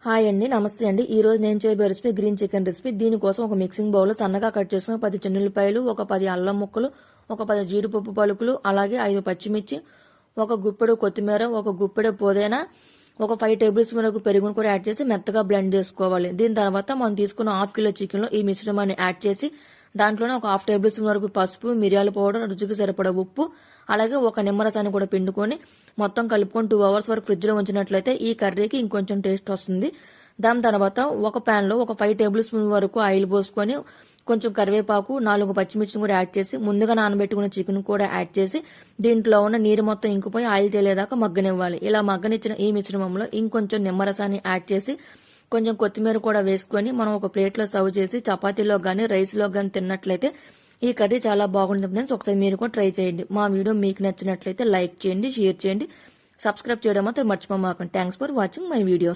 Hi అండి, నమస్తే అండి. ఈ రోజు నేను చేయబోయే రెసిపీ గ్రీన్ చికెన్ రెసిపీ. దీనికోసం ఒక మిక్సింగ్ బౌల్ సన్నగా కట్ చేసుకుని 10 చిన్నులపాయలు, ఒక 10 అల్లం ముక్కలు, ఒక 10 జీడిపప్పు పలుకులు, అలాగే 5 పచ్చిమిర్చి, ఒక గుప్పెడు కొత్తిమీర, ఒక గుప్పెడు పుదీనా, ఒక 5 టేబుల్ స్పూన్ వరకు పెరుగును కూడా యాడ్ చేసి మెత్తగా బ్లెండ్ చేసుకోవాలి. దీని తర్వాత మనం తీసుకున్న హాఫ్ కిలో చికెన్ లో ఈ మిశ్రమాన్ని యాడ్ చేసి దాంట్లోనే ఒక హాఫ్ టేబుల్ స్పూన్ వరకు పసుపు, మిరియాల పౌడర్, రుచికి సరిపడా ఉప్పు, అలాగే ఒక నిమ్మరసాన్ని కూడా పిండుకొని మొత్తం కలుపుకొని 2 అవర్స్ వరకు ఫ్రిడ్జ్ లో ఉంచినట్లయితే ఈ కర్రీకి ఇంకొంచెం టేస్ట్ వస్తుంది. దాని తర్వాత ఒక ప్యాన్ లో ఒక 5 టేబుల్ స్పూన్ వరకు ఆయిల్ పోసుకొని కొంచెం కరివేపాకు, 4 పచ్చిమిర్చిని కూడా యాడ్ చేసి ముందుగా నానబెట్టుకున్న చికెన్ కూడా యాడ్ చేసి దీంట్లో ఉన్న నీరు మొత్తం ఇంకిపోయి ఆయిల్ తేలేదాకా మగ్గనివ్వాలి. ఇలా మగ్గనిచ్చిన ఈ మిశ్రమంలో ఇంకొంచెం నిమ్మరసాన్ని యాడ్ చేసి కొంచెం కొత్తిమీర కూడా వేసుకొని మనం ఒక ప్లేట్ లో సర్వ్ చేసి చపాతీలో గానీ రైస్ లో గానీ తిన్నట్లయితే ఈ కర్రీ చాలా బాగుంటుంది ఫ్రెండ్స్. ఒకసారి మీరు కూడా ట్రై చేయండి. మా వీడియో మీకు నచ్చినట్లయితే లైక్ చేయండి, షేర్ చేయండి, సబ్స్క్రైబ్ చేయడం మాత్రం మర్చిపోమాకండి. Thanks for watching my videos.